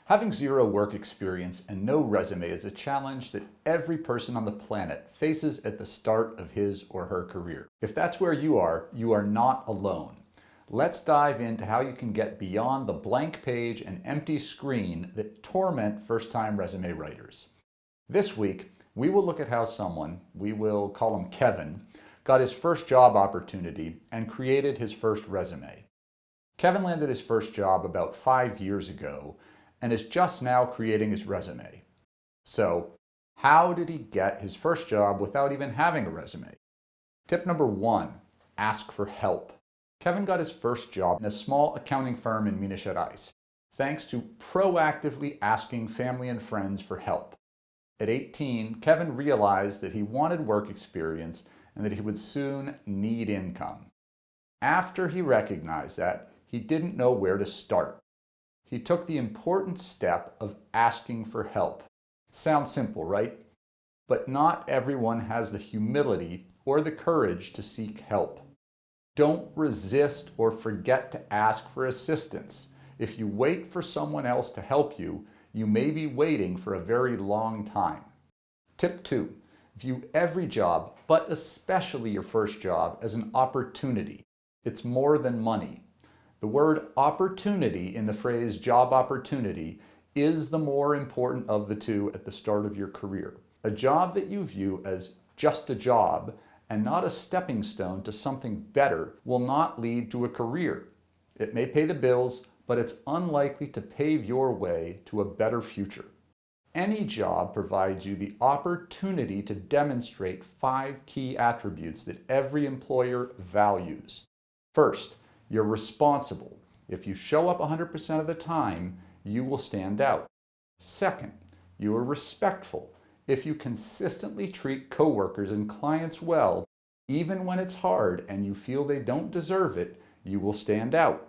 Having zero work experience and no resume is a challenge that every person on the planet faces at the start of his or her career. If that's where you are not alone. Let's dive into how you can get beyond the blank page and empty screen that torment first-time resume writers. This week, we will look at how someone, we will call him Kevin, got his first job opportunity and created his first resume. Kevin landed his first job about 5 years ago and is just now creating his resume. So, how did he get his first job without even having a resume? Tip number 1, ask for help. Kevin got his first job in a small accounting firm in Minas Gerais, thanks to proactively asking family and friends for help. At 18, Kevin realized that he wanted work experience and that he would soon need income. After he recognized that, he didn't know where to start. He took the important step of asking for help. Sounds simple, right? But not everyone has the humility or the courage to seek help. Don't resist or forget to ask for assistance. If you wait for someone else to help you, you may be waiting for a very long time. Tip 2, view every job, but especially your first job, as an opportunity. It's more than money. The word opportunity in the phrase job opportunity is the more important of the two at the start of your career. A job that you view as just a job and not a stepping stone to something better will not lead to a career. It may pay the bills, but it's unlikely to pave your way to a better future. Any job provides you the opportunity to demonstrate 5 key attributes that every employer values. First, you're responsible. If you show up 100% of the time, you will stand out. Second, you are respectful. If you consistently treat coworkers and clients well, even when it's hard and you feel they don't deserve it, you will stand out.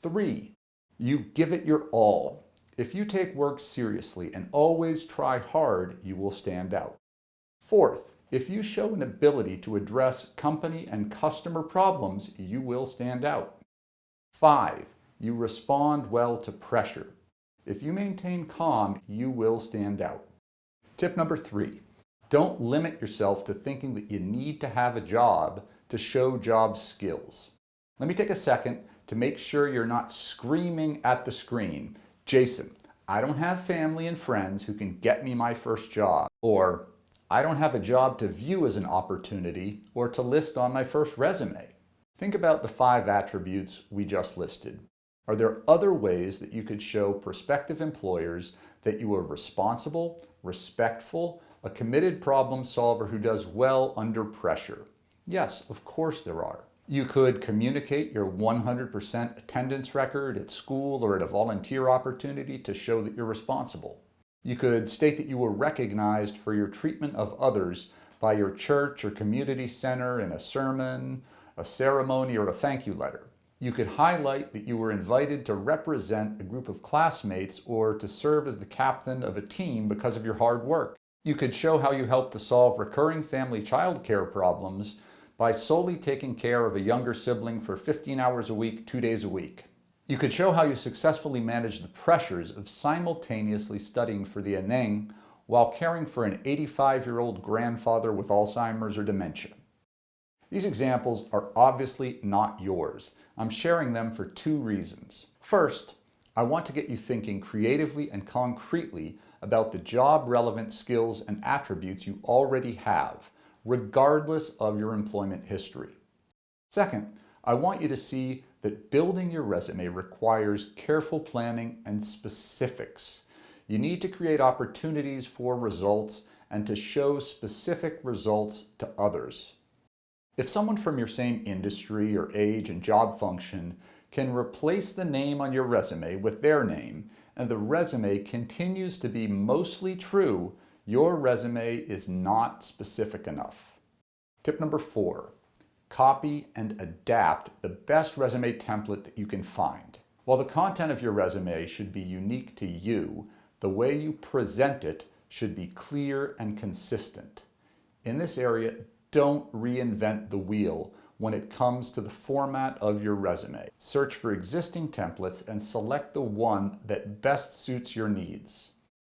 3, you give it your all. If you take work seriously and always try hard, you will stand out. 4th, if you show an ability to address company and customer problems, you will stand out. 5, you respond well to pressure. If you maintain calm, you will stand out. Tip number 3, don't limit yourself to thinking that you need to have a job to show job skills. Let me take a second to make sure you're not screaming at the screen, Jason, I don't have family and friends who can get me my first job, or I don't have a job to view as an opportunity or to list on my first resume. Think about the 5 attributes we just listed. Are there other ways that you could show prospective employers that you are responsible, respectful, a committed problem solver who does well under pressure? Yes, of course there are. You could communicate your 100% attendance record at school or at a volunteer opportunity to show that you're responsible. You could state that you were recognized for your treatment of others by your church or community center in a sermon, a ceremony, or a thank you letter. You could highlight that you were invited to represent a group of classmates or to serve as the captain of a team because of your hard work. You could show how you helped to solve recurring family child care problems by solely taking care of a younger sibling for 15 hours a week, 2 days a week. You could show how you successfully managed the pressures of simultaneously studying for the ENEM while caring for an 85-year-old grandfather with Alzheimer's or dementia. These examples are obviously not yours. I'm sharing them for 2 reasons. First, I want to get you thinking creatively and concretely about the job-relevant skills and attributes you already have, regardless of your employment history. Second, I want you to see that building your resume requires careful planning and specifics. You need to create opportunities for results and to show specific results to others. If someone from your same industry or age and job function can replace the name on your resume with their name, and the resume continues to be mostly true, your resume is not specific enough. Tip number 4, copy and adapt the best resume template that you can find. While the content of your resume should be unique to you, the way you present it should be clear and consistent. In this area, don't reinvent the wheel when it comes to the format of your resume. Search for existing templates and select the one that best suits your needs.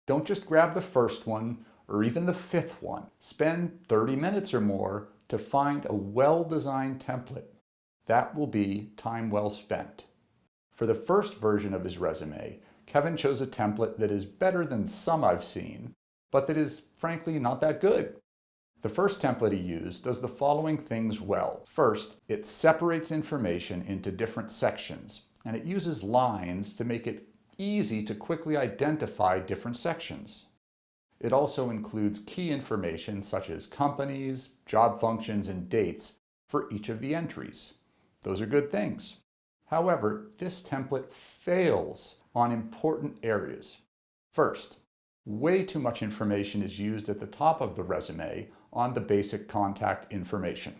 Don't just grab the first one or even the fifth one. Spend 30 minutes or more to find a well-designed template. That will be time well spent. For the first version of his resume, Kevin chose a template that is better than some I've seen, but that is frankly not that good. The first template he used does the following things well. First, it separates information into different sections, and it uses lines to make it easy to quickly identify different sections. It also includes key information such as companies, job functions, and dates for each of the entries. Those are good things. However, this template fails on important areas. First, way too much information is used at the top of the resume on the basic contact information.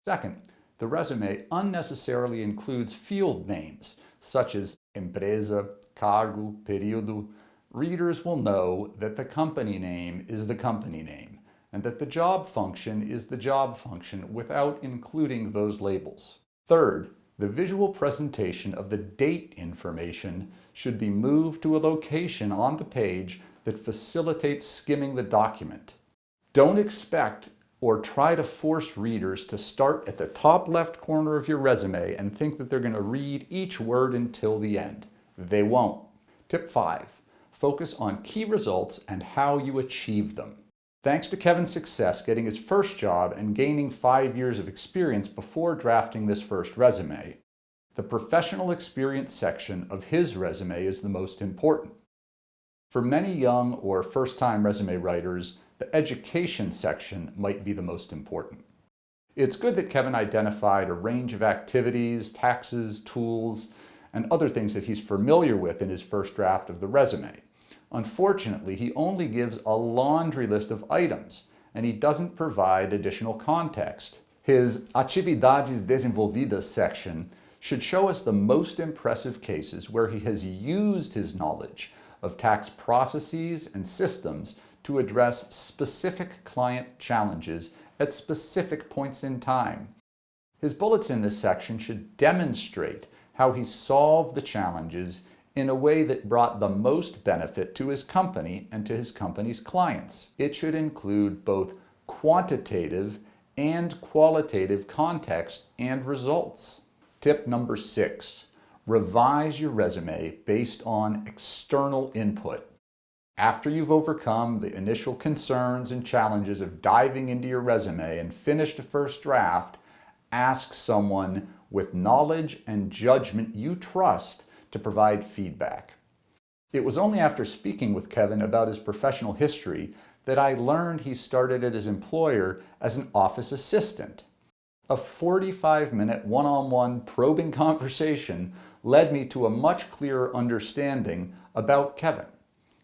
Second, the resume unnecessarily includes field names such as empresa, cargo, período. Readers will know that the company name is the company name and that the job function is the job function without including those labels. Third, the visual presentation of the date information should be moved to a location on the page that facilitates skimming the document. Don't expect or try to force readers to start at the top left corner of your resume and think that they're going to read each word until the end. They won't. Tip 5. Focus on key results and how you achieve them. Thanks to Kevin's success getting his first job and gaining 5 years of experience before drafting this first resume, the professional experience section of his resume is the most important. For many young or first-time resume writers, the education section might be the most important. It's good that Kevin identified a range of activities, taxes, tools, and other things that he's familiar with in his first draft of the resume. Unfortunately, he only gives a laundry list of items, and he doesn't provide additional context. His Atividades Desenvolvidas section should show us the most impressive cases where he has used his knowledge of tax processes and systems to address specific client challenges at specific points in time. His bullets in this section should demonstrate how he solved the challenges in a way that brought the most benefit to his company and to his company's clients. It should include both quantitative and qualitative context and results. Tip number 6, revise your resume based on external input. After you've overcome the initial concerns and challenges of diving into your resume and finished a first draft, ask someone with knowledge and judgment you trust to provide feedback. It was only after speaking with Kevin about his professional history that I learned he started at his employer as an office assistant. A 45-minute one-on-one probing conversation led me to a much clearer understanding about Kevin.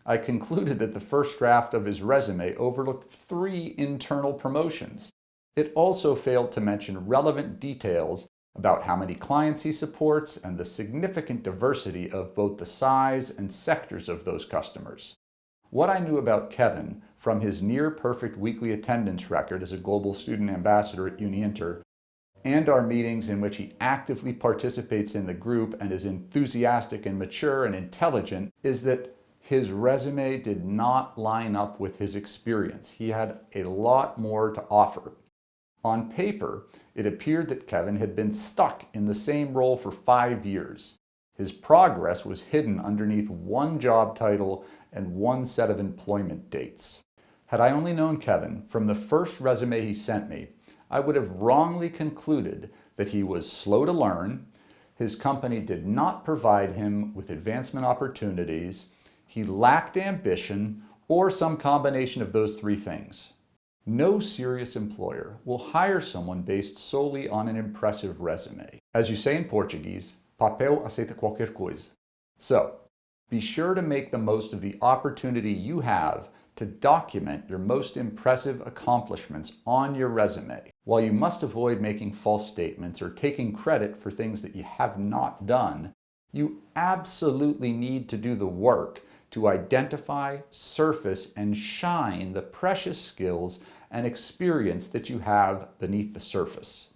I concluded that the first draft of his resume overlooked 3 internal promotions. It also failed to mention relevant details about how many clients he supports and the significant diversity of both the size and sectors of those customers. What I knew about Kevin from his near-perfect weekly attendance record as a global student ambassador at UniInter and our meetings in which he actively participates in the group and is enthusiastic and mature and intelligent is that his resume did not line up with his experience. He had a lot more to offer. On paper, it appeared that Kevin had been stuck in the same role for 5 years. His progress was hidden underneath one job title and one set of employment dates. Had I only known Kevin from the first resume he sent me, I would have wrongly concluded that he was slow to learn, his company did not provide him with advancement opportunities, he lacked ambition, or some combination of those 3 things. No serious employer will hire someone based solely on an impressive resume. As you say in Portuguese, papel aceita qualquer coisa. So, be sure to make the most of the opportunity you have to document your most impressive accomplishments on your resume. While you must avoid making false statements or taking credit for things that you have not done, you absolutely need to do the work to identify, surface, and shine the precious skills and experience that you have beneath the surface.